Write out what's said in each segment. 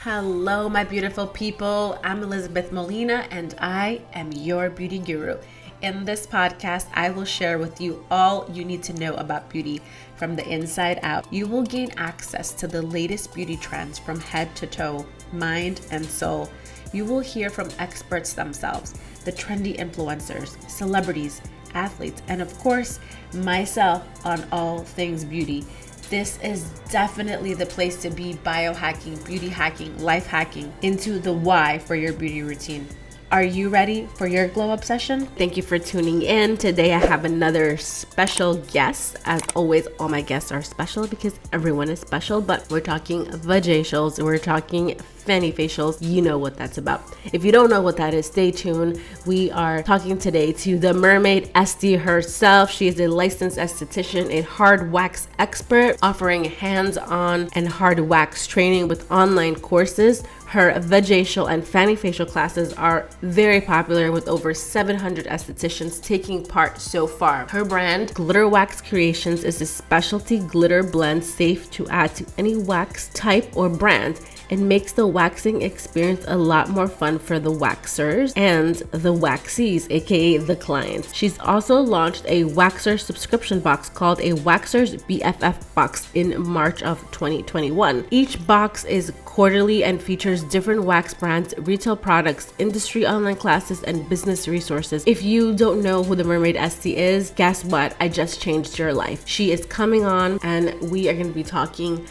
Hello, my beautiful people. I'm Elizabeth Molina, and I am your beauty guru. In this podcast, I will share with you all you need to know about beauty from the inside out. You will gain access to the latest beauty trends from head to toe, mind and soul. You will hear from experts themselves, the trendy influencers, celebrities, athletes, and of course, myself on all things beauty. This is definitely the place to be biohacking, beauty hacking, life hacking into the why for your beauty routine. Are you ready for your glow up session? Thank you for tuning in. Today I have another special guest. As always, all my guests are special because everyone is special, but we're talking Vagacials, we're talking fanny facials. You know what that's about. If you don't know what that is, stay tuned. We are talking today to the Mermaid Esty herself. She is a licensed esthetician, a hard wax expert, offering hands-on and hard wax training with online courses. Her Vagacial and fanny facial classes are very popular with over 700 estheticians taking part so far. Her brand, Glitter Wax Creations, is a specialty glitter blend safe to add to any wax type or brand. It makes the waxing experience a lot more fun for the waxers and the waxies, aka the clients. She's also launched a waxer subscription box called a Waxer's BFF box in March of 2021. Each box is quarterly and features different wax brands, retail products, industry online classes, and business resources. If you don't know who the Mermaid Esty is, guess what? I just changed your life. She is coming on and we are going to be talking.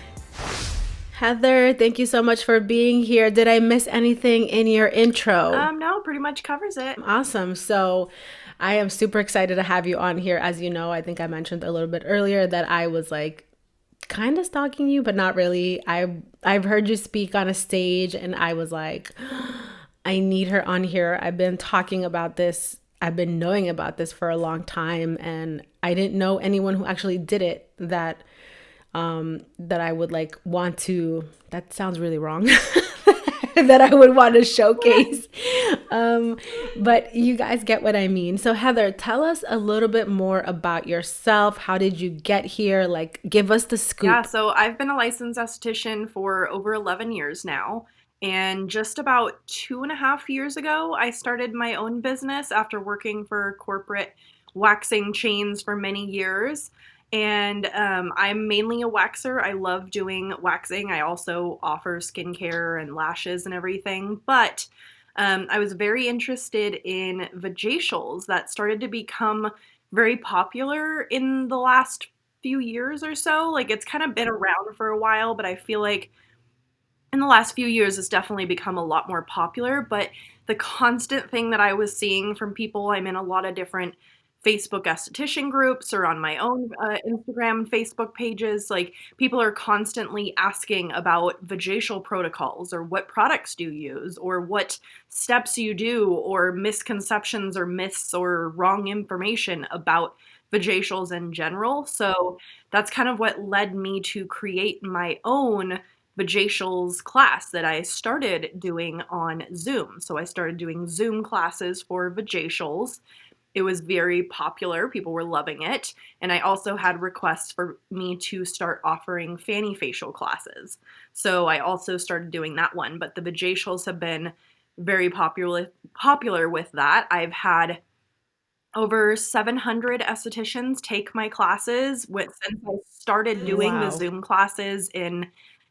Heather, thank you so much for being here. Did I miss anything in your intro? No, pretty much covers it. Awesome. So I am super excited to have you on here. As you know, I think I mentioned a little bit earlier that I was like kind of stalking you, but not really. I've heard you speak on a stage and I was like, I need her on here. I've been talking about this. I've been knowing about this for a long time and I didn't know anyone who actually did it that I would like want to, that sounds really wrong, that I would want to showcase. But you guys get what I mean. So Heather, tell us a little bit more about yourself. How did you get here? Like, give us the scoop. Yeah, so I've been a licensed esthetician for over 11 years now. And just about 2.5 years ago, I started my own business after working for corporate waxing chains for many years. And I'm mainly a waxer. I love doing waxing. I also offer skincare and lashes and everything. But I was very interested in Vagacials that started to become very popular in the last few years or so. Like it's kind of been around for a while, but I feel like in the last few years it's definitely become a lot more popular. But the constant thing that I was seeing from people, I'm in a lot of different Facebook esthetician groups or on my own Instagram and Facebook pages, like people are constantly asking about vaginal protocols or what products do you use or what steps you do or misconceptions or myths or wrong information about vaginals in general. So that's kind of what led me to create my own Vagacials class that I started doing on Zoom. So I started doing Zoom classes for Vagacials. It was very popular. People were loving it. And I also had requests for me to start offering fanny facial classes. So I also started doing that one. But the Vagacials have been very popular with that. I've had over 700 estheticians take my classes since I started doing the Wow. Zoom classes in, I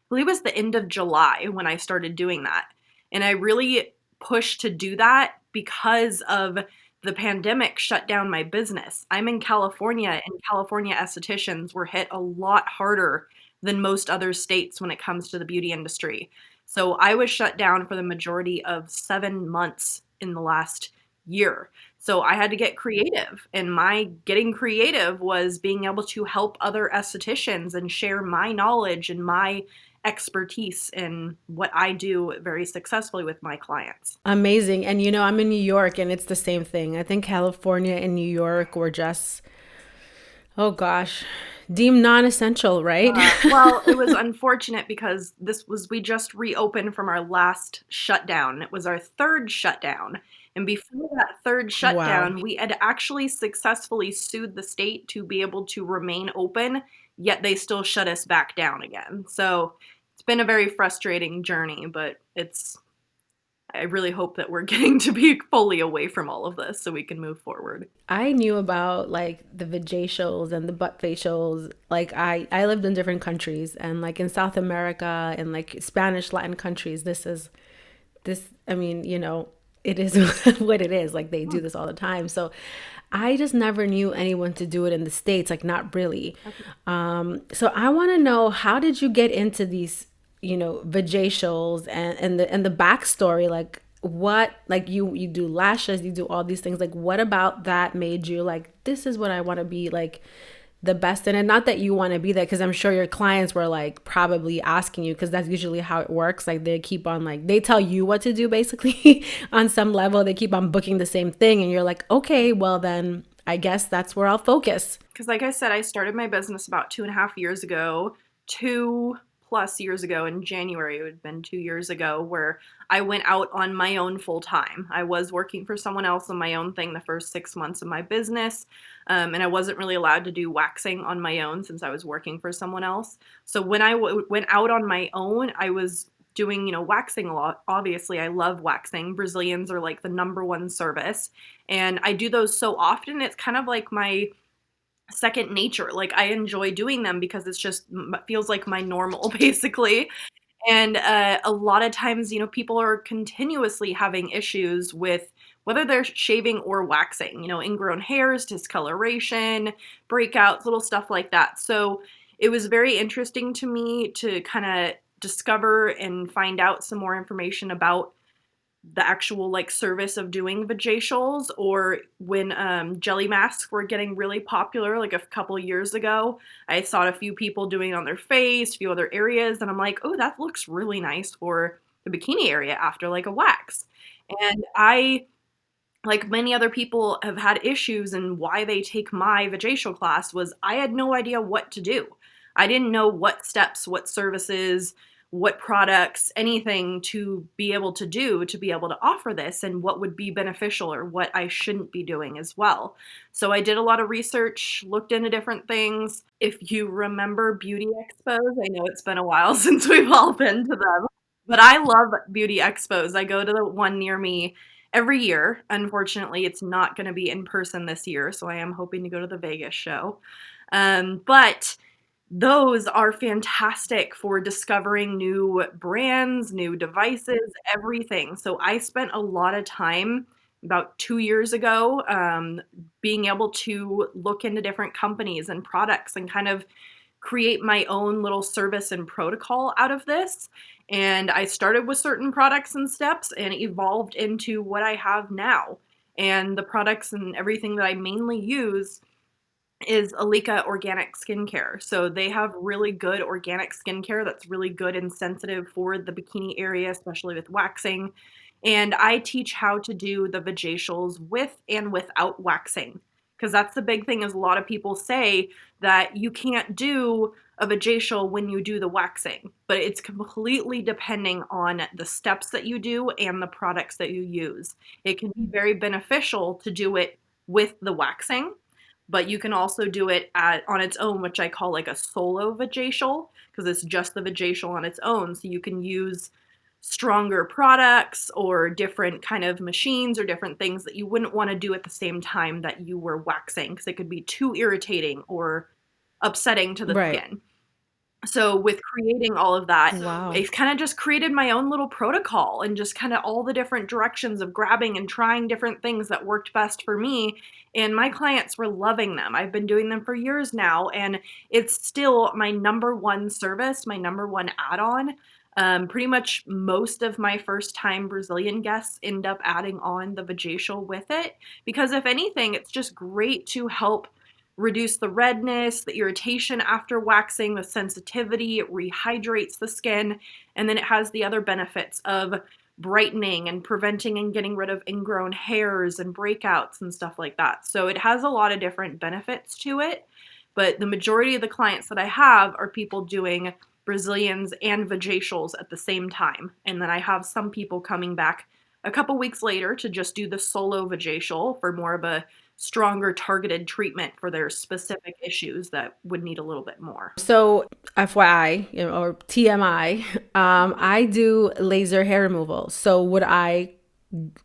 believe it was the end of July when I started doing that. And I really pushed to do that because of the pandemic shut down my business. I'm in California, and California estheticians were hit a lot harder than most other states when it comes to the beauty industry. So I was shut down for the majority of 7 months in the last year. So I had to get creative, and my getting creative was being able to help other estheticians and share my knowledge and my expertise in what I do very successfully with my clients. Amazing. And you know, I'm in New York and it's the same thing. I think California and New York were just, oh gosh, deemed non-essential, right? Well, it was unfortunate because we just reopened from our last shutdown. It was our third shutdown. And before that third Wow. shutdown, we had actually successfully sued the state to be able to remain open, yet they still shut us back down again. So it's been a very frustrating journey, but I really hope that we're getting to be fully away from all of this so we can move forward. I knew about like the vagacials and the butt facials. Like I lived in different countries, and like in South America and like Spanish Latin countries, I mean, it is what it is. Like they do this all the time. So I just never knew anyone to do it in the States, like not really. Okay. So I want to know, how did you get into these, vagacials, and the backstory, like what, like you do lashes, you do all these things. Like what about that made you like, this is what I want to be like the best in? And not that you want to be that, because I'm sure your clients were like probably asking you, because that's usually how it works. Like they keep on, like they tell you what to do basically on some level. They keep on booking the same thing, and you're like, okay, well then I guess that's where I'll focus. Because, like I said, I started my business about 2.5 years ago, 2+ years ago in January. It would have been 2 years ago, where I went out on my own full time. I was working for someone else on my own thing the first 6 months of my business, and I wasn't really allowed to do waxing on my own since I was working for someone else. So when I went out on my own, I was doing, waxing a lot. Obviously, I love waxing. Brazilians are like the number one service, and I do those so often. It's kind of like my second nature. Like I enjoy doing them because it's just feels like my normal basically. And a lot of times, people are continuously having issues with whether they're shaving or waxing, ingrown hairs, discoloration, breakouts, little stuff like that. So it was very interesting to me to kind of discover and find out some more information about the actual like service of doing vagacials, or when jelly masks were getting really popular like a couple years ago. I saw a few people doing it on their face, a few other areas, and I'm like, oh, that looks really nice for the bikini area after like a wax. And I, like many other people, have had issues, and why they take my vagacial class was I had no idea what to do. I didn't know what steps, what services, what products, anything to be able to do to be able to offer this, and what would be beneficial or what I shouldn't be doing as well. So I did a lot of research, looked into different things. If you remember beauty expos, I know it's been a while since we've all been to them, but I love beauty expos. I go to the one near me every year. Unfortunately, it's not going to be in person this year, so I am hoping to go to the Vegas show. But those are fantastic for discovering new brands, new devices, everything. So I spent a lot of time about 2 years ago being able to look into different companies and products and kind of create my own little service and protocol out of this. And I started with certain products and steps and evolved into what I have now. And the products and everything that I mainly use is Alika Organic Skincare. So they have really good organic skincare that's really good and sensitive for the bikini area, especially with waxing. And I teach how to do the vagacials with and without waxing. Because that's the big thing, is a lot of people say that you can't do a vagacial when you do the waxing, but it's completely depending on the steps that you do and the products that you use. It can be very beneficial to do it with the waxing, but you can also do it on its own, which I call like a solo vagacial, because it's just the vagacial on its own. So you can use stronger products or different kind of machines or different things that you wouldn't want to do at the same time that you were waxing, because it could be too irritating or upsetting to the Right. skin. So with creating all of that, Wow. I've kind of just created my own little protocol and just kind of all the different directions of grabbing and trying different things that worked best for me. And my clients were loving them. I've been doing them for years now, and it's still my number one service, my number one add-on. Pretty much most of my first time Brazilian guests end up adding on the vagacial with it, because if anything, it's just great to help reduce the redness, the irritation after waxing, the sensitivity. It rehydrates the skin, and then it has the other benefits of brightening and preventing and getting rid of ingrown hairs and breakouts and stuff like that. So it has a lot of different benefits to it, but the majority of the clients that I have are people doing Brazilians and vagacials at the same time. And then I have some people coming back a couple weeks later to just do the solo vagacial for more of a stronger targeted treatment for their specific issues that would need a little bit more. So, FYI, or TMI, I do laser hair removal. So, would I,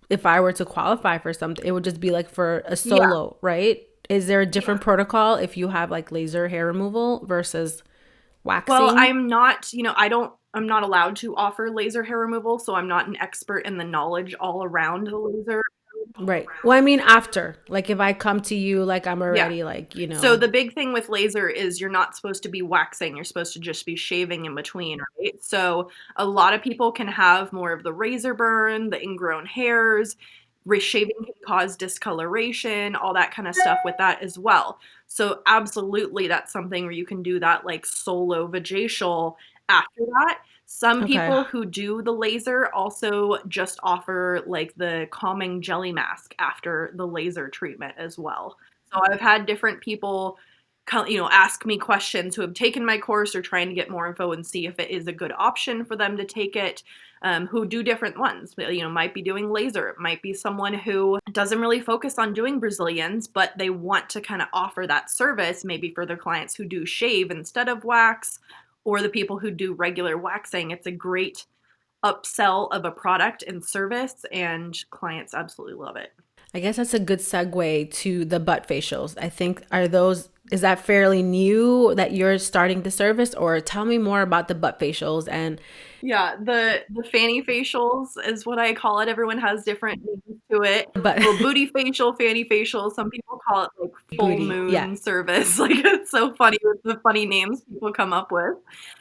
if I were to qualify for something, it would just be like for a Yeah. solo, right? Is there a different protocol if you have like laser hair removal versus Well, waxing? I'm not, I'm not allowed to offer laser hair removal, so I'm not an expert in the knowledge all around the laser. Right. Well, I mean, after, like, if I come to you, like, I'm Yeah. already, like, So the big thing with laser is you're not supposed to be waxing. You're supposed to just be shaving in between, right? So a lot of people can have more of the razor burn, the ingrown hairs. Shaving can cause discoloration, all that kind of stuff with that as well. So absolutely, that's something where you can do that like solo vagacial after that. Some okay. people who do the laser also just offer like the calming jelly mask after the laser treatment as well. So I've had different people ask me questions who have taken my course or trying to get more info and see if it is a good option for them to take it, who do different ones. Might be doing laser. It might be someone who doesn't really focus on doing Brazilians, but they want to kind of offer that service maybe for their clients who do shave instead of wax, or the people who do regular waxing. It's a great upsell of a product and service, and clients absolutely love it. I guess that's a good segue to the butt facials. I think, is that fairly new that you're starting the service, or tell me more about the butt facials and, Yeah, the fanny facials is what I call it. Everyone has different names to it. but Well, booty facial, fanny facial. Some people call it like full booty. Yeah. moon service. Like it's so funny with the funny names people come up with.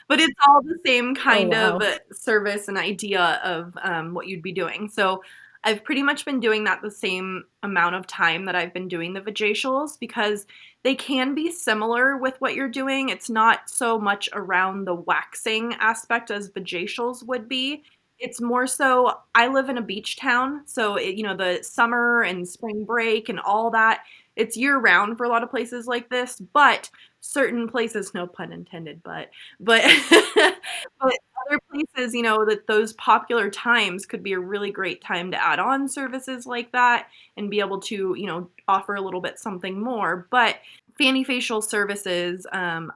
But it's all the same Oh, kind of wow. service and idea of what you'd be doing. So I've pretty much been doing that the same amount of time that I've been doing the vagacials because they can be similar with what you're doing. It's not so much around the waxing aspect as vagacials would be. It's more so, I live in a beach town, so the summer and spring break and all that, it's year round for a lot of places like this, but certain places, no pun intended, but but other places, that those popular times could be a really great time to add on services like that and be able to, offer a little bit something more. But fanny facial services, I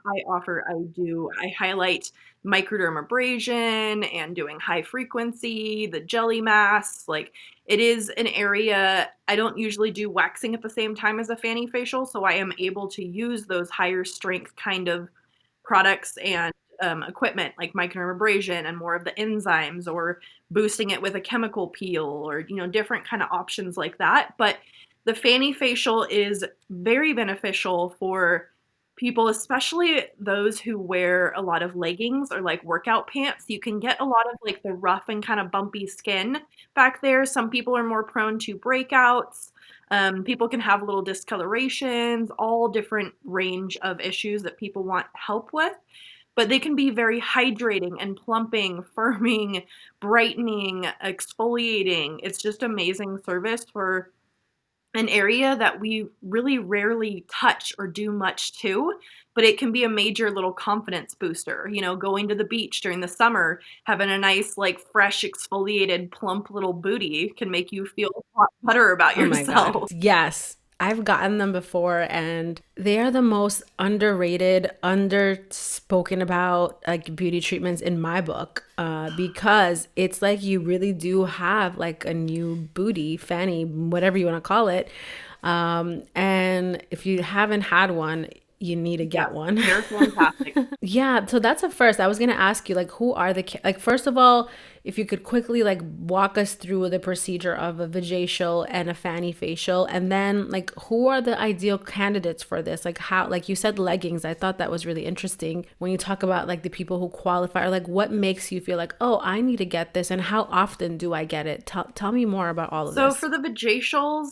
highlight microdermabrasion and doing high frequency, the jelly masks. Like it is an area I don't usually do waxing at the same time as a fanny facial, so I am able to use those higher strength kind of products and equipment like microdermabrasion and more of the enzymes, or boosting it with a chemical peel, or different kind of options like that. But the fanny facial is very beneficial for people, especially those who wear a lot of leggings or like workout pants. You can get a lot of like the rough and kind of bumpy skin back there. Some people are more prone to breakouts. People can have little discolorations, all different range of issues that people want help with. But they can be very hydrating and plumping, firming, brightening, exfoliating. It's just amazing service for an area that we really rarely touch or do much to, but it can be a major little confidence booster. Going to the beach during the summer, having a nice, like, fresh, exfoliated, plump little booty can make you feel a lot better about Oh my God. yourself. Yes. I've gotten them before and they are the most underrated, underspoken about like beauty treatments in my book, because it's like you really do have like a new booty, fanny, whatever you want to call it. And if you haven't had one, you need to get one. They're fantastic. Yeah, so that's a first. I was gonna ask you, like, who are like, first of all, if you could quickly like walk us through the procedure of a vajacial and a fanny facial, and then like, who are the ideal candidates for this? Like, how, like you said, leggings. I thought that was really interesting when you talk about like the people who qualify, or like what makes you feel like, oh, I need to get this, and how often do I get it? Tell me more about all of So this. for the vagacials,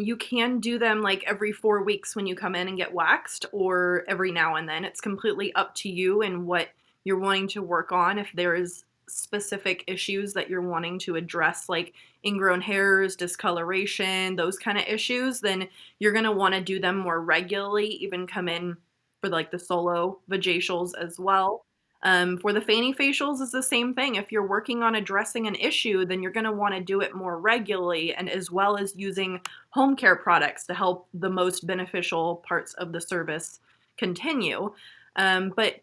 you can do them like every 4 weeks when you come in and get waxed, or every now and then. It's completely up to you and what you're wanting to work on. If there is specific issues that you're wanting to address, like ingrown hairs, discoloration, those kind of issues, then you're going to want to do them more regularly, even come in for like the solo vagacials as well. For the fanny facials is the same thing. If you're working on addressing an issue, then you're going to want to do it more regularly, and as well as using home care products to help the most beneficial parts of the service continue. But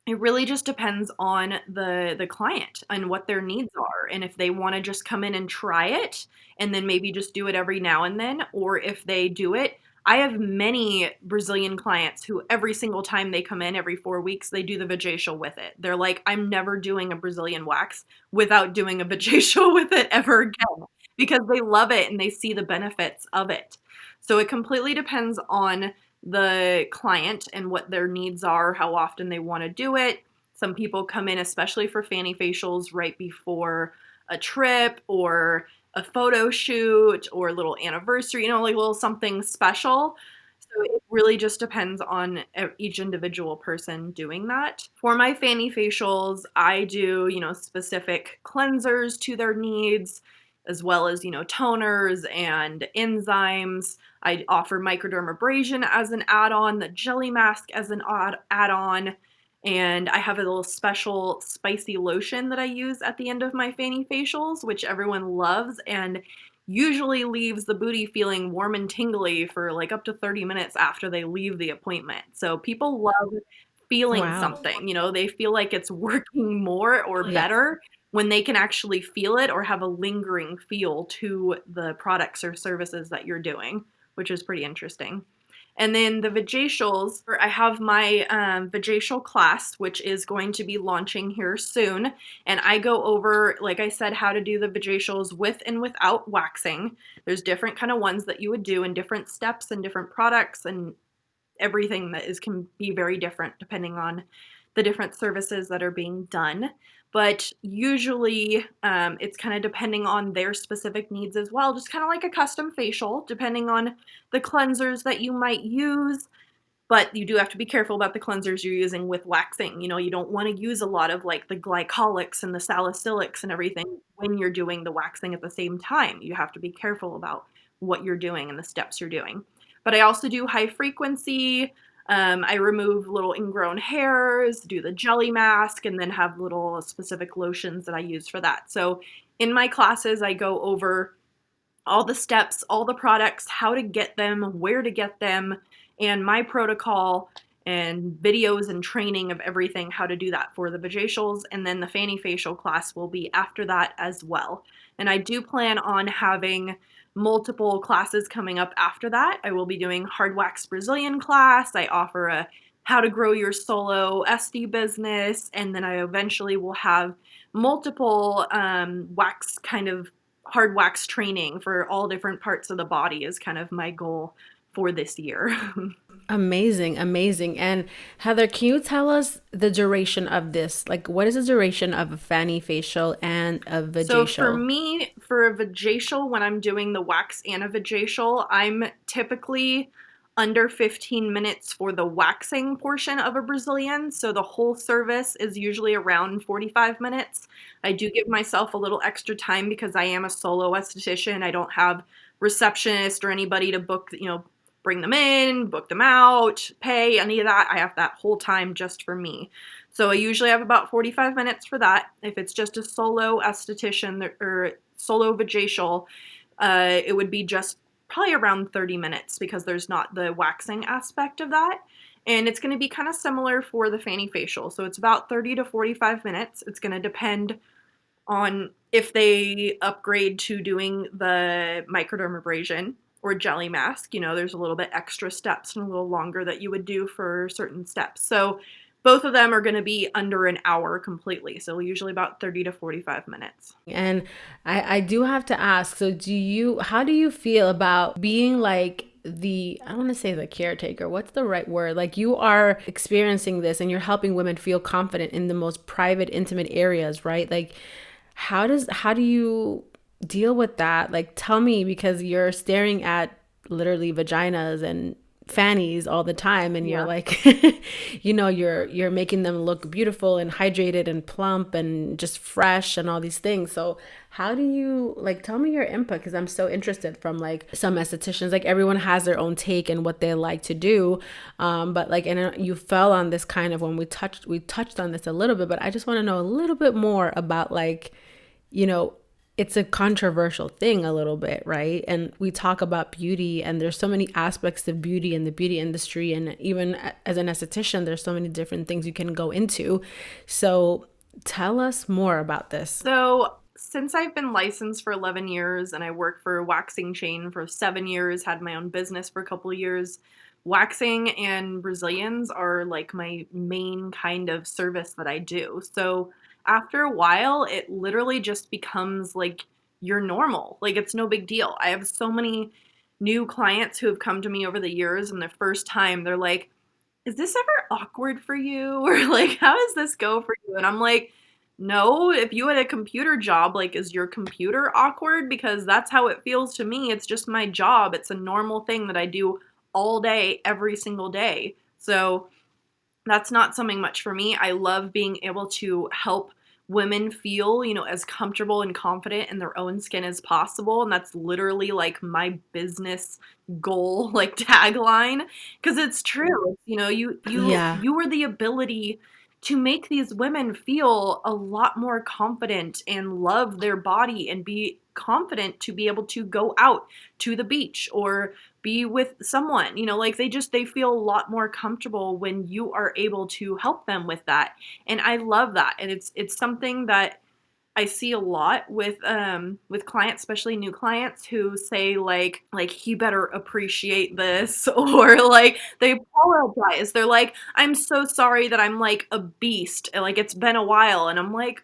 it really just depends on the client and what their needs are, and if they want to just come in and try it and then maybe just do it every now and then, or if they do it. I have many Brazilian clients who every single time they come in every 4 weeks, they do the vajacial with it. They're like, I'm never doing a Brazilian wax without doing a vajacial with it ever again, because they love it and they see the benefits of it. So it completely depends on the client and what their needs are, how often they want to do it. Some people come in, especially for fanny facials, right before a trip or a photo shoot or a little anniversary, like a little something special. So it really just depends on each individual person doing that. For my fanny facials, I do, specific cleansers to their needs, as well as, toners and enzymes. I offer microdermabrasion as an add-on, the jelly mask as an add-on, and I have a little special spicy lotion that I use at the end of my fanny facials, which everyone loves and usually leaves the booty feeling warm and tingly for like up to 30 minutes after they leave the appointment. So people love feeling Wow. something, they feel like it's working more or Yeah. better when they can actually feel it or have a lingering feel to the products or services that you're doing, which is pretty interesting. And then the Vagacials, I have my Vagacial class, which is going to be launching here soon. And I go over, like I said, how to do the Vagacials with and without waxing. There's different kind of ones that you would do in different steps and different products, and everything that can be very different depending on the different services that are being done. But usually it's kind of depending on their specific needs as well, just kind of like a custom facial, depending on the cleansers that you might use. But you do have to be careful about the cleansers you're using with waxing. You don't want to use a lot of like the glycolics and the salicylics and everything when you're doing the waxing at the same time. You have to be careful about what you're doing and the steps you're doing. But I also do high frequency. I remove little ingrown hairs, do the jelly mask, and then have little specific lotions that I use for that. So in my classes, I go over all the steps, all the products, how to get them, where to get them, and my protocol and videos and training of everything, how to do that for the Vagacials. And then the fanny facial class will be after that as well. And I do plan on having multiple classes coming up after that. I will be doing hard wax Brazilian class. I offer a how to grow your solo Esty business. And then I eventually will have multiple wax kind of hard wax training for all different parts of the body is kind of my goal for this year. Amazing, amazing. And Heather, can you tell us the duration of this? Like, what is the duration of a fanny facial and a vajacial? So for me, for a vajacial, when I'm doing the wax and a vajacial, I'm typically under 15 minutes for the waxing portion of a Brazilian. So the whole service is usually around 45 minutes. I do give myself a little extra time because I am a solo esthetician. I don't have receptionist or anybody to book, bring them in, book them out, pay, any of that. I have that whole time just for me. So I usually have about 45 minutes for that. If it's just a solo esthetician or solo vajacial, it would be just probably around 30 minutes because there's not the waxing aspect of that. And it's going to be kind of similar for the fanny facial. So it's about 30 to 45 minutes. It's going to depend on if they upgrade to doing the microdermabrasion or jelly mask. There's a little bit extra steps and a little longer that you would do for certain steps. So both of them are going to be under an hour completely. So usually about 30 to 45 minutes. And I do have to ask, so how do you feel about being like I don't want to say the caretaker, what's the right word? Like, you are experiencing this and you're helping women feel confident in the most private, intimate areas, right? Like, how do you deal with that? Like, tell me, because you're staring at literally vaginas and fannies all the time, and you're Yeah. like, you're making them look beautiful and hydrated and plump and just fresh and all these things. So how do you, like, tell me your input, because I'm so interested from like some estheticians. Like, everyone has their own take and what they like to do, but like, and you fell on this kind of when we touched on this a little bit, but I just want to know a little bit more about, like, you know, it's a controversial thing a little bit, right? And we talk about beauty, and there's so many aspects of beauty in the beauty industry. And even as an esthetician, there's so many different things you can go into. So tell us more about this. So, since I've been licensed for 11 years and I worked for a waxing chain for 7 years, had my own business for a couple of years, waxing and Brazilians are like my main kind of service that I do. So, after a while, it literally just becomes like you're normal. Like, it's no big deal. I have so many new clients who have come to me over the years, and the first time they're like, is this ever awkward for you? Or like, how does this go for you? And I'm like, no, if you had a computer job, like, is your computer awkward? Because that's how it feels to me. It's just my job. It's a normal thing that I do all day, every single day. So that's not something much for me. I love being able to help women feel, as comfortable and confident in their own skin as possible. And that's literally like my business goal, like tagline, because it's true. Yeah. You are the ability to make these women feel a lot more confident and love their body and be confident to be able to go out to the beach or be with someone, like they feel a lot more comfortable when you are able to help them with that. And I love that. And it's something that I see a lot with clients, especially new clients who say like you better appreciate this or like they apologize. They're like, I'm so sorry that I'm like a beast. Like, it's been a while. And I'm like,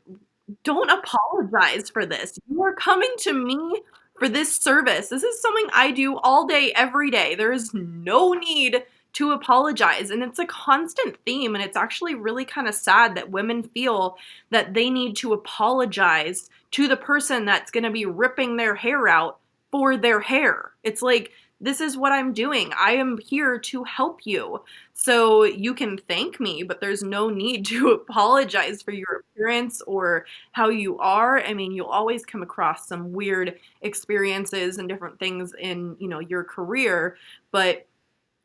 don't apologize for this. You are coming to me for this service. This is something I do all day, every day. There is no need to apologize. And it's a constant theme. And it's actually really kind of sad that women feel that they need to apologize to the person that's going to be ripping their hair out for their hair. It's like, this is what I'm doing. I am here to help you. So you can thank me, but there's no need to apologize for your appearance or how you are. I mean, you'll always come across some weird experiences and different things in, your career, but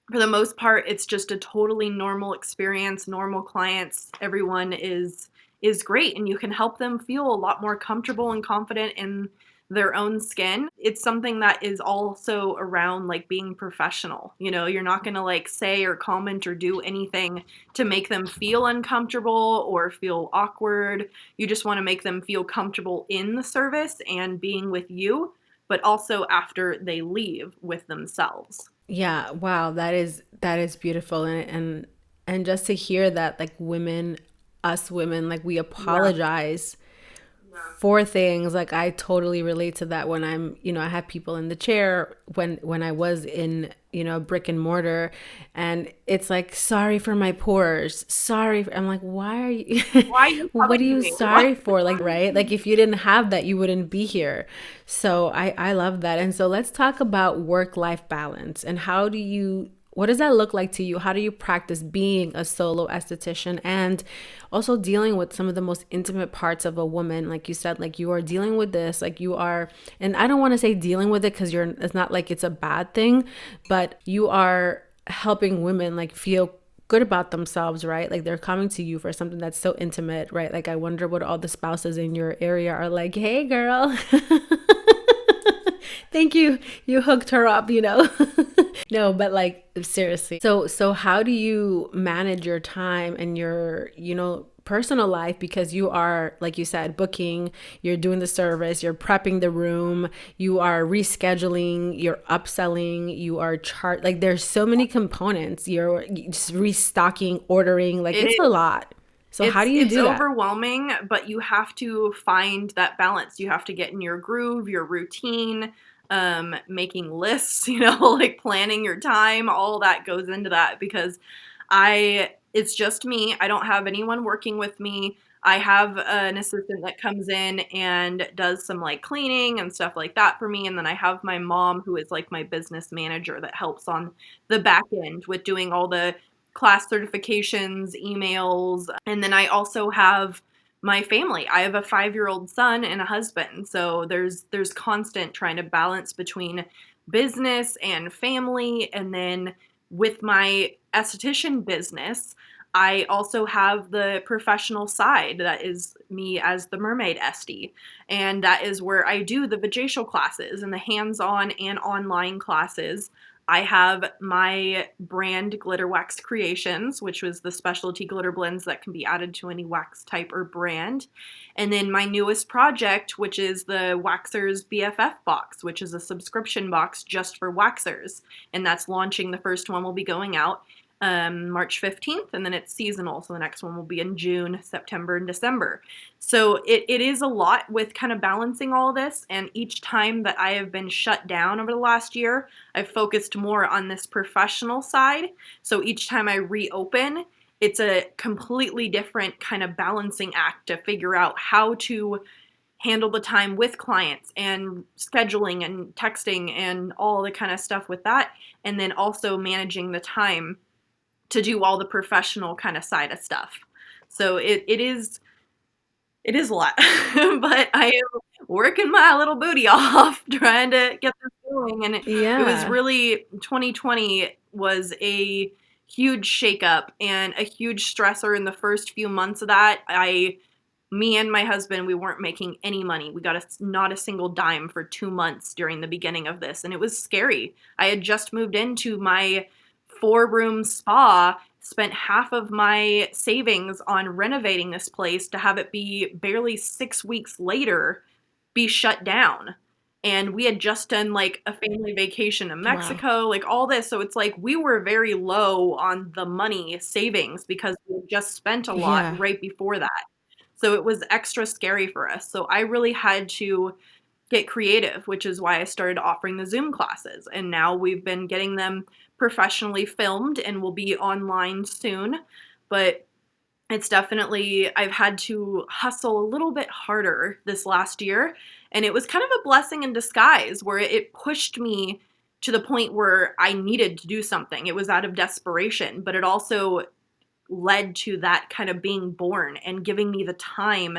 for the most part, it's just a totally normal experience, normal clients. Everyone is great, and you can help them feel a lot more comfortable and confident in their own skin. It's something that is also around like being professional. You're not going to like say or comment or do anything to make them feel uncomfortable or feel awkward. You just want to make them feel comfortable in the service and being with you, but also after they leave with themselves. Yeah, wow, that is beautiful. And just to hear that, like, us women, like, we Yeah. apologize for things. Like, I totally relate to that when I have people in the chair when I was in, brick and mortar, and it's like, sorry for my pores. I'm like, why are you Why are you what are coming to you me? Why? sorry for? Like, right? Like, if you didn't have that, you wouldn't be here. So I love that. And so let's talk about work-life balance, and what does that look like to you? How do you practice being a solo esthetician and also dealing with some of the most intimate parts of a woman? Like you said, like, you are dealing with this, like, you are, and I don't want to say dealing with it, because it's not like it's a bad thing, but you are helping women like feel good about themselves, right? Like, they're coming to you for something that's so intimate, right? Like, I wonder what all the spouses in your area are like, hey girl. Thank you. You hooked her up. No, but like, seriously. So how do you manage your time and your, personal life? Because you are, like you said, booking, you're doing the service, you're prepping the room, you are rescheduling, you're upselling, you are like, there's so many components. You're just restocking, ordering, like, It it's a is. lot. So how It's do you it's do that? overwhelming, but you have to find that balance. You have to get in your groove, your routine, making lists, like planning your time, all that goes into that because it's just me. I don't have anyone working with me. I have an assistant that comes in and does some like cleaning and stuff like that for me. And then I have my mom, who is like my business manager, that helps on the back end with doing all the class certifications, emails. And then I also have my family. I have a 5-year-old son and a husband. So there's constant trying to balance between business and family. And then with my esthetician business, I also have the professional side that is me as the Mermaid Esty. And that is where I do the Vagacial classes and the hands-on and online classes. I have my brand Glitter Wax Creations, which was the specialty glitter blends that can be added to any wax type or brand. And then my newest project, which is the Waxers BFF box, which is a subscription box just for waxers. And that's launching. The first one will be going out March 15th, and then it's seasonal. So the next one will be in June, September, and December. So it is a lot with kind of balancing all this. And each time that I have been shut down over the last year, I've focused more on this professional side. So each time I reopen, it's a completely different kind of balancing act to figure out how to handle the time with clients and scheduling and texting and all the kind of stuff with that. And then also managing the time to do all the professional kind of side of stuff. So it is a lot, but I am working my little booty off trying to get this going. And it was Yeah. really 2020 was a huge shakeup and a huge stressor in the first few months of that. Me and my husband, we weren't making any money. We got not a single dime for 2 months during the beginning of this, and it was scary. I had just moved into my 4-room spa, spent half of my savings on renovating this place to have it be barely 6 weeks later be shut down. And we had just done like a family vacation in Wow. Mexico, like all this. So it's like we were very low on the money savings because we had just spent a lot Yeah. right before that. So it was extra scary for us. So I really had to get creative, which is why I started offering the Zoom classes. And now we've been getting them professionally filmed and will be online soon. But it's definitely, I've had to hustle a little bit harder this last year. And it was kind of a blessing in disguise where it pushed me to the point where I needed to do something. It was out of desperation, but it also led to that kind of being born and giving me the time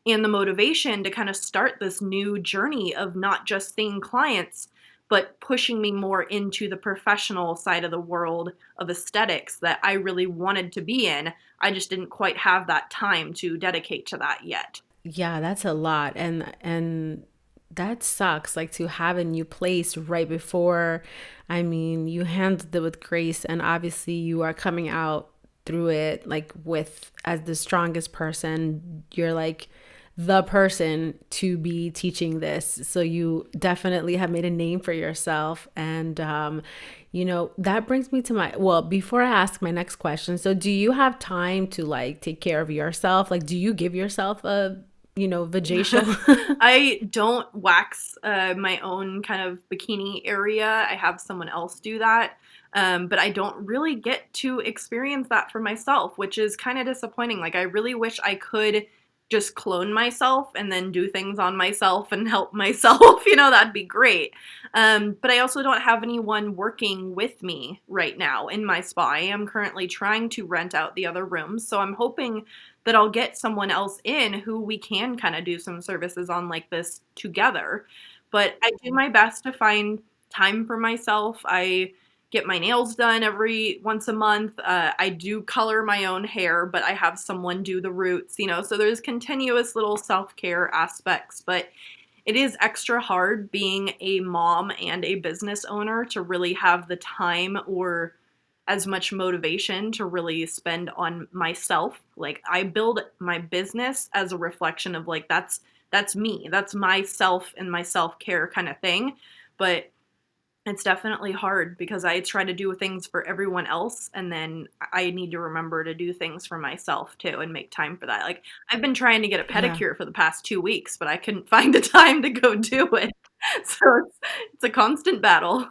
and the motivation to kind of start this new journey of not just seeing clients, but pushing me more into the professional side of the world of aesthetics that I really wanted to be in. I just didn't quite have that time to dedicate to that yet. Yeah, that's a lot. And that sucks, like to have a new place right before. I mean, you handled it with grace, and obviously you are coming out through it like with as the strongest person. You're like the person to be teaching this. So you definitely have made a name for yourself. And that brings me to my, well, before I ask my next question, so do you have time to like take care of yourself? Like, do you give yourself a vajacial? I don't wax my own kind of bikini area. I have someone else do that. But I don't really get to experience that for myself, which is kind of disappointing. Like, I really wish I could just clone myself and then do things on myself and help myself. That'd be great. But I also don't have anyone working with me right now in my spa. I am currently trying to rent out the other rooms. So I'm hoping that I'll get someone else in who we can kind of do some services on like this together. But I do my best to find time for myself. I get my nails done every once a month. I do color my own hair, but I have someone do the roots. So there's continuous little self-care aspects, but it is extra hard being a mom and a business owner to really have the time or as much motivation to really spend on myself. Like, I build my business as a reflection of like that's me. That's myself and my self-care kind of thing. But it's definitely hard because I try to do things for everyone else, and then I need to remember to do things for myself too and make time for that. Like, I've been trying to get a Yeah. pedicure for the past 2 weeks, but I couldn't find the time to go do it. So it's a constant battle.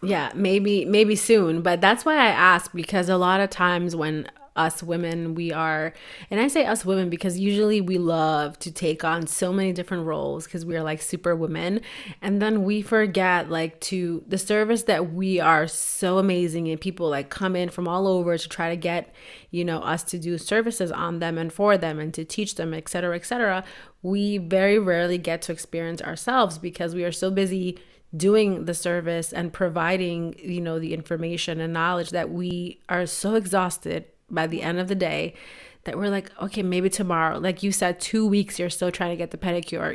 Yeah, maybe soon, but that's why I ask, because a lot of times when us women, and I say us women because usually we love to take on so many different roles because we are like super women. And then we forget like to the service that we are so amazing, and people like come in from all over to try to get, us to do services on them and for them and to teach them, et cetera, et cetera. We very rarely get to experience ourselves because we are so busy doing the service and providing, the information and knowledge that we are so exhausted by the end of the day that we're like, okay, maybe tomorrow. Like you said, 2 weeks, you're still trying to get the pedicure,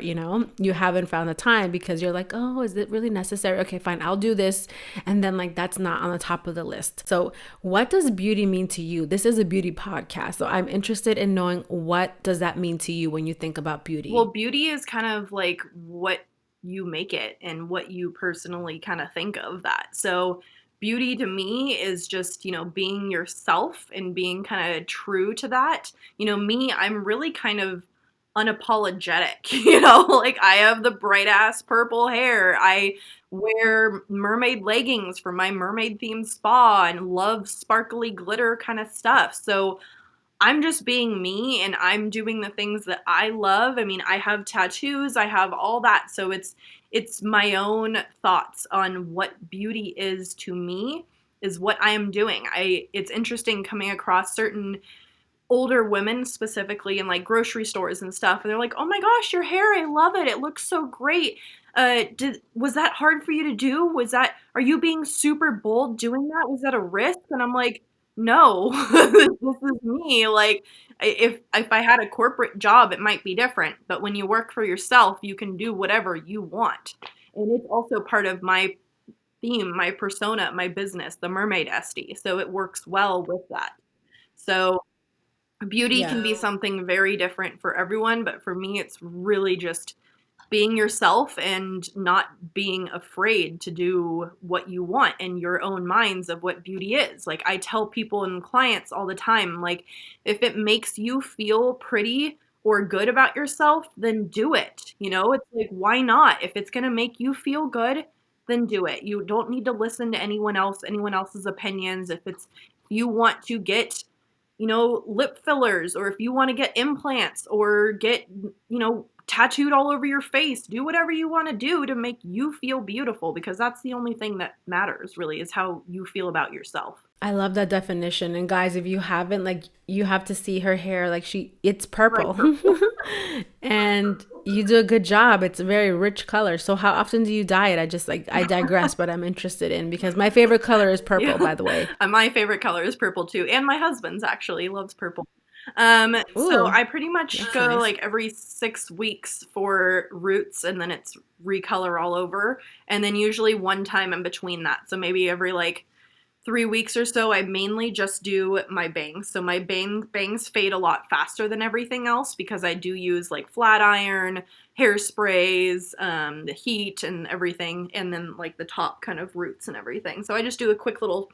you haven't found the time because you're like, oh, is it really necessary? Okay, fine, I'll do this. And then like, that's not on the top of the list. So what does beauty mean to you? This is a beauty podcast. So I'm interested in knowing, what does that mean to you when you think about beauty? Well, beauty is kind of like what you make it and what you personally kind of think of that. So beauty to me is just, being yourself and being kind of true to that. Me, I'm really kind of unapologetic, like I have the bright ass purple hair. I wear mermaid leggings for my mermaid themed spa and love sparkly glitter kind of stuff. So I'm just being me and I'm doing the things that I love. I mean, I have tattoos, I have all that. So it's my own thoughts on what beauty is to me is what I am doing. It's interesting coming across certain older women specifically in like grocery stores and stuff, and they're like, "Oh my gosh, your hair, I love it. It looks so great. Was that hard for you to do? Are you being super bold doing that? Was that a risk?" And I'm like, no, this is me. Like, if I had a corporate job, it might be different. But when you work for yourself, you can do whatever you want. And it's also part of my theme, my persona, my business, the Mermaid Esty. So it works well with that. So beauty can be something very different for everyone. But for me, it's really just being yourself and not being afraid to do what you want in your own minds of what beauty is. Like I tell people and clients all the time, like if it makes you feel pretty or good about yourself, then do it. It's like, why not? If it's going to make you feel good, then do it. You don't need to listen to anyone else's opinions. If you want to get lip fillers, or if you want to get implants or get, tattooed all over your face, do whatever you want to do to make you feel beautiful, because that's the only thing that matters really, is how you feel about yourself. I love that definition. And guys, if you haven't, like, you have to see her hair. Like it's purple. Right. And you do a good job. It's a very rich color. So how often do you dye it? I digress, but I'm interested in, because my favorite color is purple, by the way. My favorite color is purple too. And my husband's actually loves purple. So I pretty much go nice. Like every 6 weeks for roots, and then it's recolor all over. And then usually one time in between that. So maybe every like 3 weeks or so, I mainly just do my bangs. So my bangs fade a lot faster than everything else because I do use like flat iron, hairsprays, the heat and everything, and then like the top kind of roots and everything. So I just do a quick little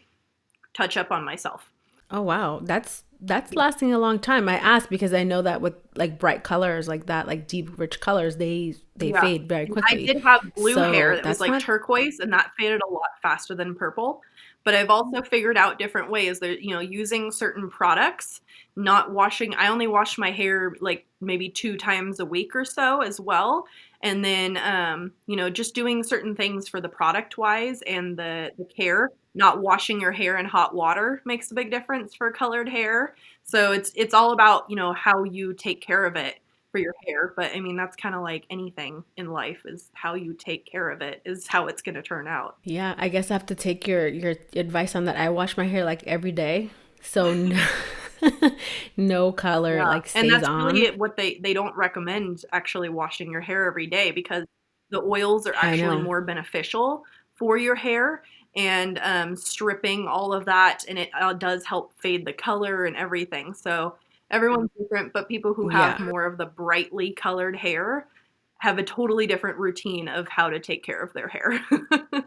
touch up on myself. Oh, wow. That's lasting a long time. I asked because I know that with like bright colors like that, like deep, rich colors, they fade very quickly. I did have blue hair that was like turquoise, and that faded a lot faster than purple. But I've also figured out different ways that, using certain products, not washing. I only wash my hair like maybe 2 times a week or so as well. And then, just doing certain things for the product wise and the care. Not washing your hair in hot water makes a big difference for colored hair. So it's all about, how you take care of it for your hair. But I mean, that's kind of like anything in life, is how you take care of it is how it's going to turn out. Yeah, I guess I have to take your advice on that. I wash my hair like every day. So no color like stays on. And that's really what they don't recommend, actually washing your hair every day, because the oils are actually more beneficial for your hair, and stripping all of that, and it does help fade the color and everything. So everyone's different, but people who have more of the brightly colored hair have a totally different routine of how to take care of their hair.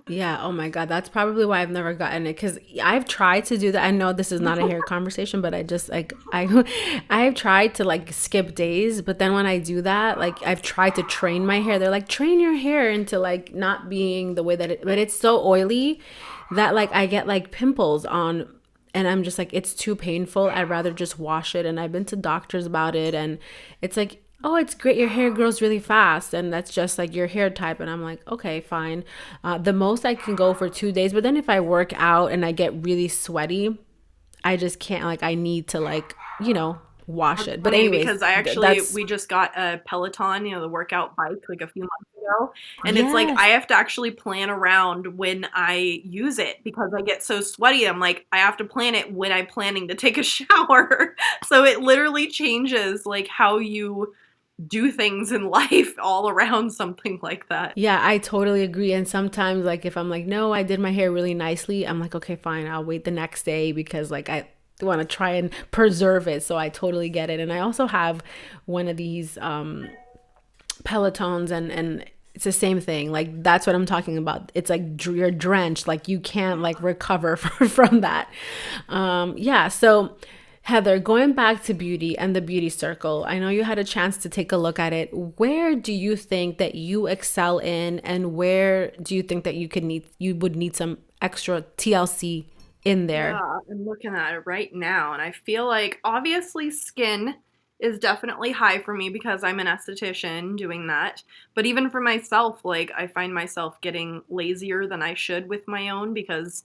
Yeah. Oh my God. That's probably why I've never gotten it, because I've tried to do that. I know this is not a hair conversation, but I just I've tried to like skip days. But then when I do that, like I've tried to train my hair. They're like, train your hair into like not being the way that but it's so oily that like I get like pimples on and I'm just like, it's too painful. I'd rather just wash it. And I've been to doctors about it, and it's like, oh, it's great. Your hair grows really fast. And that's just like your hair type. And I'm like, okay, fine. The most I can go for 2 days. But then if I work out and I get really sweaty, I just can't, like, I need to, like, wash it. But Funny anyways, because that's, we just got a Peloton, the workout bike, like a few months ago. And it's like I yes. have to actually plan around when I use it because I get so sweaty. I'm like, I have to plan it when I'm planning to take a shower. So it literally changes like how you do things in life all around something like that. Yeah, I totally agree. And sometimes, like, if I'm like, no, I did my hair really nicely, I'm like, okay, fine, I'll wait the next day because, like, I want to try and preserve it. So I totally get it. And I also have one of these Pelotons, and it's the same thing. Like, that's what I'm talking about. It's like you're drenched, like, you can't, like, recover from that. Yeah. So, Heather, going back to beauty and the beauty circle, I know you had a chance to take a look at it. Where do you think that you excel in, and where do you think that you would need some extra TLC in there? Yeah, I'm looking at it right now, and I feel like obviously skin is definitely high for me because I'm an esthetician doing that. But even for myself, like I find myself getting lazier than I should with my own because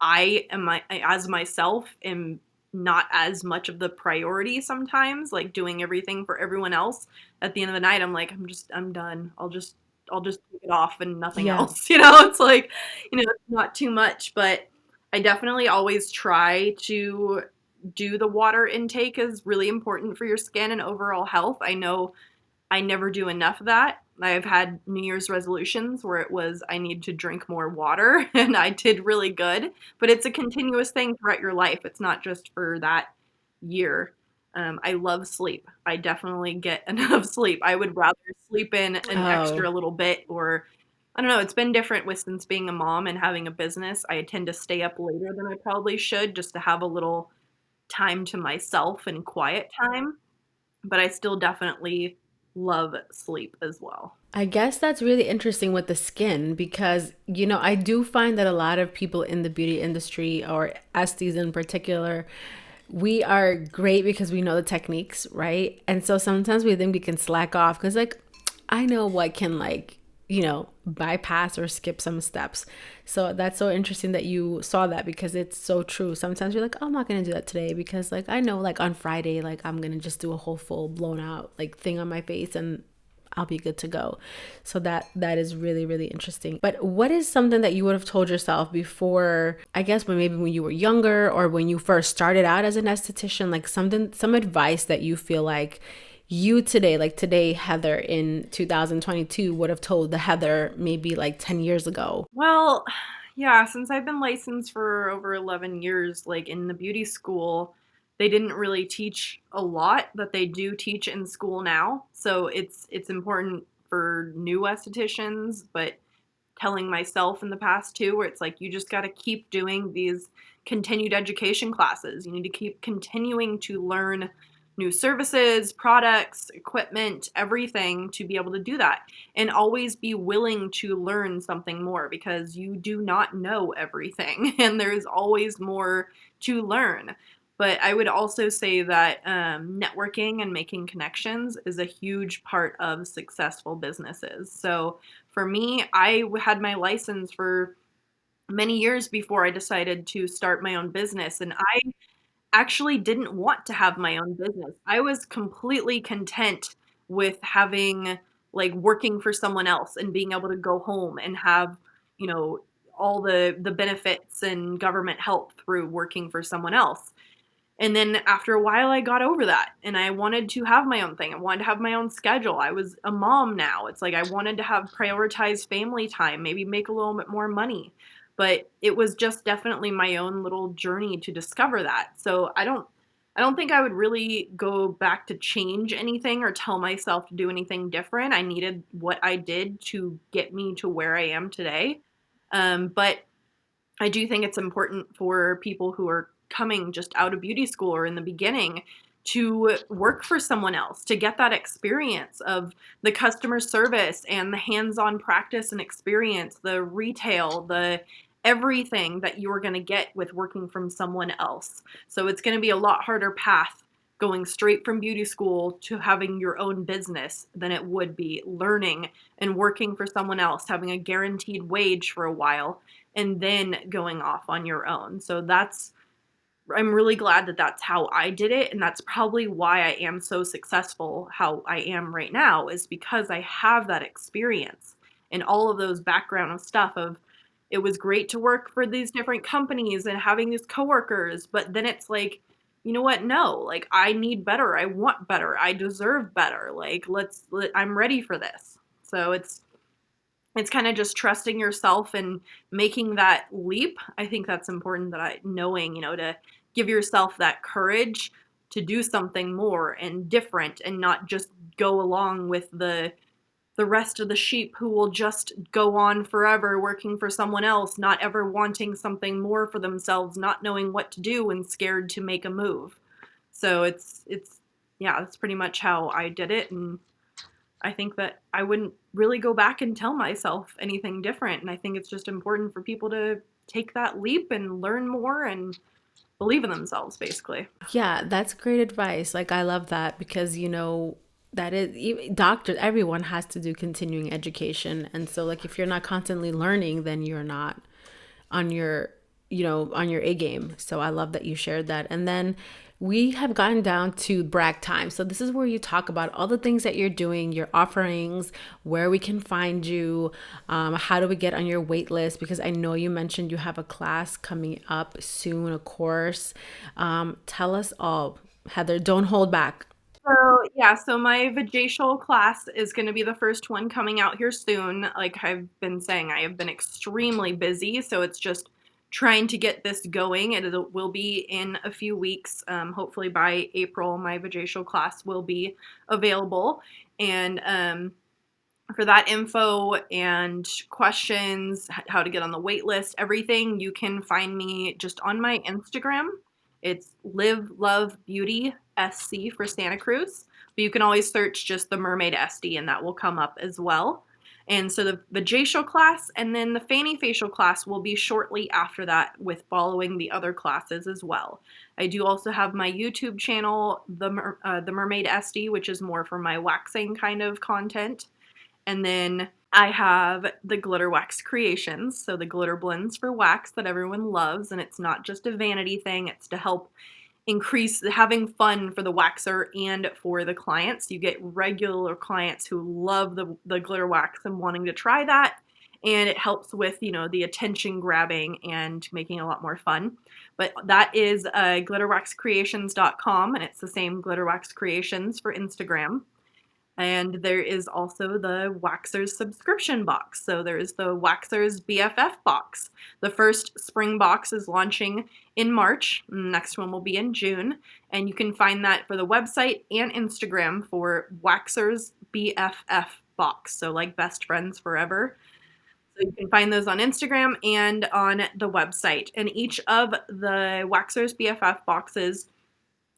as myself am not as much of the priority sometimes, like doing everything for everyone else. At the end of the night, I'm like, I'm done. I'll just take it off and nothing Yeah. else. It's like, it's not too much, but I definitely always try to do the water intake is really important for your skin and overall health. I know I never do enough of that. I've had New Year's resolutions where it was I need to drink more water, and I did really good. But it's a continuous thing throughout your life. It's not just for that year. I love sleep. I definitely get enough sleep. I would rather sleep in an Oh, extra little bit, or I don't know. It's been different with since being a mom and having a business. I tend to stay up later than I probably should just to have a little time to myself and quiet time, but I still definitely love sleep as well. I guess that's really interesting with the skin because, I do find that a lot of people in the beauty industry, or Estes in particular, we are great because we know the techniques, right? And so sometimes we think we can slack off because, like, I know what can, like, bypass or skip some steps. So that's so interesting that you saw that because it's so true. Sometimes you're like, oh, I'm not going to do that today because, like, I know, like, on Friday, like, I'm going to just do a whole full blown out, like, thing on my face, and I'll be good to go. So that is really, really interesting. But what is something that you would have told yourself before, I guess, when you were younger, or when you first started out as an esthetician, like some advice that you feel like you today, like today, Heather in 2022 would have told the Heather maybe like 10 years ago? Well, yeah, since I've been licensed for over 11 years, like in the beauty school, they didn't really teach a lot that they do teach in school now. So it's important for new estheticians, but telling myself in the past too, where it's like you just got to keep doing these continued education classes. You need to keep continuing to learn new services, products, equipment, everything to be able to do that. And always be willing to learn something more because you do not know everything and there's always more to learn. But I would also say that networking and making connections is a huge part of successful businesses. So for me, I had my license for many years before I decided to start my own business. And I actually didn't want to have my own business. I was completely content with having, like, working for someone else and being able to go home and have, you know, all the benefits and government help through working for someone else. And then after a while, I got over that and I wanted to have my own thing. I wanted to have my own schedule. I was a mom now. It's like I wanted to have prioritized family time, maybe make a little bit more money. But it was just definitely my own little journey to discover that. So I don't think I would really go back to change anything or tell myself to do anything different. I needed what I did to get me to where I am today. But I do think it's important for people who are coming just out of beauty school or in the beginning to work for someone else, to get that experience of the customer service and the hands-on practice and experience, the retail, the everything that you're going to get with working from someone else. So it's going to be a lot harder path going straight from beauty school to having your own business than it would be learning and working for someone else, having a guaranteed wage for a while, and then going off on your own. So I'm really glad that that's how I did it. And that's probably why I am so successful how I am right now, is because I have that experience and all of those background of stuff of, it was great to work for these different companies and having these coworkers, but then it's like, you know what? No, like I need better. I want better. I deserve better. Like I'm ready for this. So it's kind of just trusting yourself and making that leap. I think that's important, that knowing, to give yourself that courage to do something more and different and not just go along with the rest of the sheep who will just go on forever working for someone else, not ever wanting something more for themselves, not knowing what to do and scared to make a move. So yeah, that's pretty much how I did it. And I think that I wouldn't really go back and tell myself anything different. And I think it's just important for people to take that leap and learn more and believe in themselves, basically. Yeah, that's great advice. Like, I love that because, that is doctors, everyone has to do continuing education. And so, like, if you're not constantly learning, then you're not on your, on your A game. So I love that you shared that. And then we have gotten down to brag time. So this is where you talk about all the things that you're doing, your offerings, where we can find you, how do we get on your wait list? Because I know you mentioned you have a class coming up soon, a course. Tell us all, Heather, don't hold back. So my Vagacial class is going to be the first one coming out here soon. Like I've been saying, I have been extremely busy, so it's just trying to get this going. It will be in a few weeks. Hopefully by April, my Vagacial class will be available. And for that info and questions, how to get on the wait list, everything, you can find me just on my Instagram. It's Live Love Beauty SC for Santa Cruz. But you can always search just the Mermaid Esty and that will come up as well. And so the Vagacial class and then the Fanny Facial class will be shortly after that, with following the other classes as well. I do also have my YouTube channel, the Mermaid Esty, which is more for my waxing kind of content. And then I have the Glitter Wax Creations, so the glitter blends for wax that everyone loves, and it's not just a vanity thing, it's to help increase having fun for the waxer and for the clients. You get regular clients who love the glitter wax and wanting to try that, and it helps with, the attention grabbing and making it a lot more fun. But that is glitterwaxcreations.com, and it's the same Glitter Wax Creations for Instagram. And there is also the Waxers subscription box. So there's the Waxers BFF box. The first spring box is launching in March. The next one will be in June. And you can find that for the website and Instagram for Waxers BFF box. So like best friends forever. So you can find those on Instagram and on the website. And each of the Waxers BFF boxes,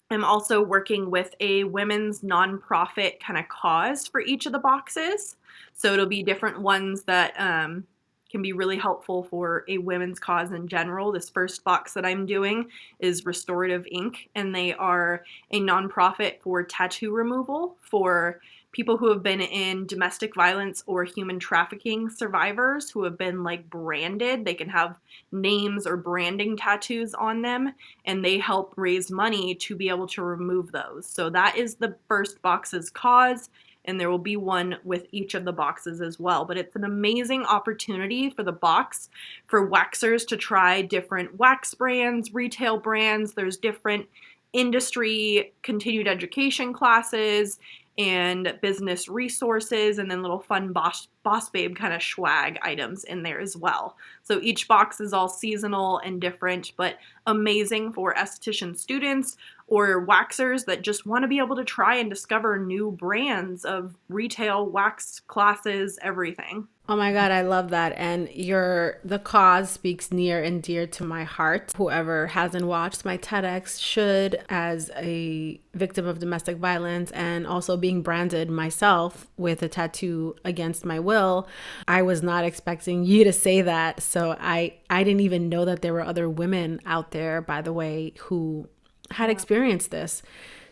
I'm also working with a women's nonprofit kind of cause for each of the boxes. So it'll be different ones that can be really helpful for a women's cause in general. This first box that I'm doing is Restorative Ink, and they are a nonprofit for tattoo removal for people who have been in domestic violence or human trafficking survivors who have been like branded. They can have names or branding tattoos on them, and they help raise money to be able to remove those. So that is the first box's cause, and there will be one with each of the boxes as well. But it's an amazing opportunity for the box for waxers to try different wax brands, retail brands. There's different industry continued education classes and business resources, and then little fun boss babe kind of swag items in there as well. So each box is all seasonal and different, but amazing for esthetician students or waxers that just want to be able to try and discover new brands of retail wax classes, everything. Oh my God, I love that. And the cause speaks near and dear to my heart. Whoever hasn't watched my TEDx should, as a victim of domestic violence and also being branded myself with a tattoo against my will. I was not expecting you to say that. So I didn't even know that there were other women out there, by the way, who had experienced this.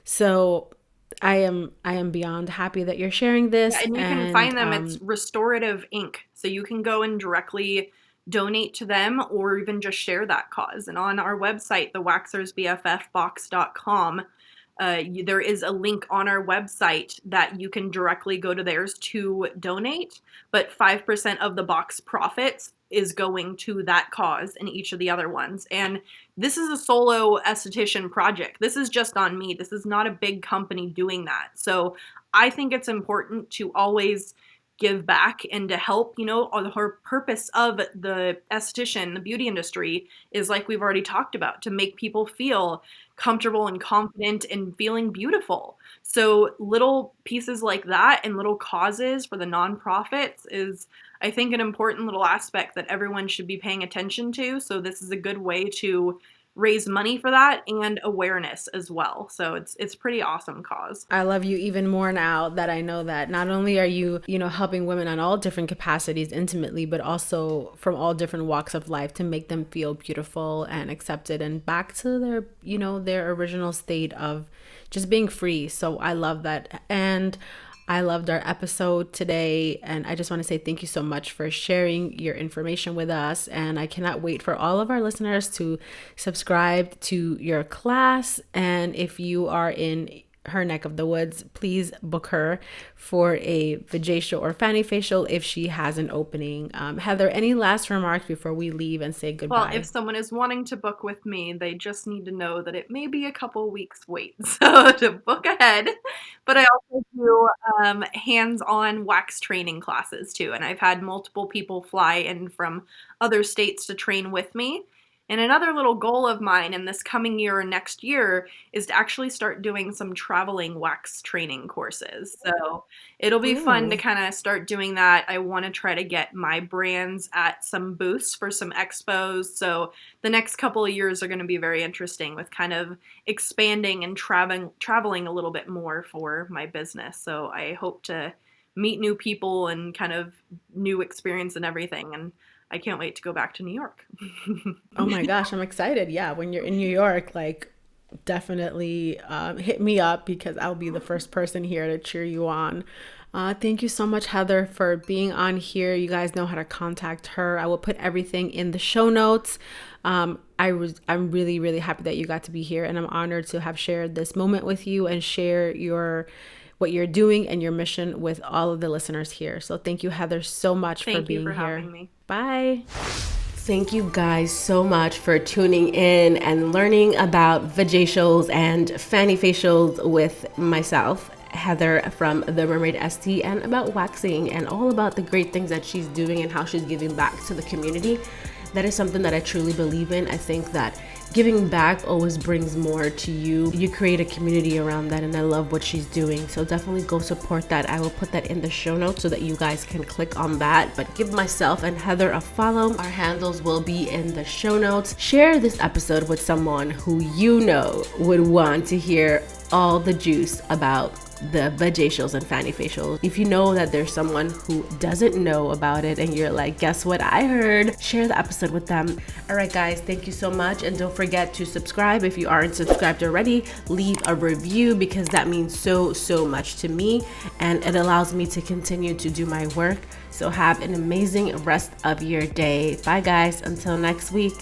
So I am beyond happy that you're sharing Yeah, this. and you can find them. It's Restorative Inc. So you can go and directly donate to them or even just share that cause. And on our website, thewaxersbffbox.com, there is a link on our website that you can directly go to theirs to donate, but 5% of the box profits is going to that cause in each of the other ones. And this is a solo esthetician project. This is just on me. This is not a big company doing that. So I think it's important to always give back and to help. Her purpose of the esthetician, the beauty industry, is, like we've already talked about, to make people feel comfortable and confident and feeling beautiful. So little pieces like that and little causes for the nonprofits is, I think, an important little aspect that everyone should be paying attention to. So this is a good way to raise money for that and awareness as well. So it's pretty awesome cause. I love you even more now that I know that not only are you, helping women on all different capacities intimately, but also from all different walks of life to make them feel beautiful and accepted and back to their, their original state of just being free. So I love that. And I loved our episode today, and I just want to say thank you so much for sharing your information with us. And I cannot wait for all of our listeners to subscribe to your class. And if you are in her neck of the woods, please book her for a vagacial or fanny facial if she has an opening. Heather, any last remarks before we leave and say goodbye? Well, if someone is wanting to book with me, they just need to know that it may be a couple weeks wait, so to book ahead. But I also do hands-on wax training classes too, and I've had multiple people fly in from other states to train with me. And another little goal of mine in this coming year or next year is to actually start doing some traveling wax training courses. So it'll be fun to kind of start doing that. I want to try to get my brands at some booths for some expos. So the next couple of years are going to be very interesting with kind of expanding and traveling a little bit more for my business. So I hope to meet new people and kind of new experience and everything. And I can't wait to go back to New York. Oh my gosh, I'm excited. Yeah, when you're in New York, definitely hit me up because I'll be the first person here to cheer you on. Thank you so much, Heather, for being on here. You guys know how to contact her. I will put everything in the show notes. I'm really, really happy that you got to be here, and I'm honored to have shared this moment with you and share what you're doing and your mission with all of the listeners here. So thank you, Heather, so much for being here. Thank you for having me. Bye. Thank you guys so much for tuning in and learning about Vagacials and fanny facials with myself, Heather from the Mermaid Esty, and about waxing and all about the great things that she's doing and how she's giving back to the community. That is something that I truly believe in. I think that giving back always brings more to you. You create a community around that, and I love what she's doing. So definitely go support that. I will put that in the show notes so that you guys can click on that. But give myself and Heather a follow. Our handles will be in the show notes. Share this episode with someone who you know would want to hear all the juice about the Vagacials and fanny facials. If you know that there's someone who doesn't know about it and you're like, guess what I heard, share the episode with them. All right, guys, thank you so much. And don't forget to subscribe if you aren't subscribed already. Leave a review because that means so much to me, and it allows me to continue to do my work. So have an amazing rest of your day. Bye, guys. Until next week.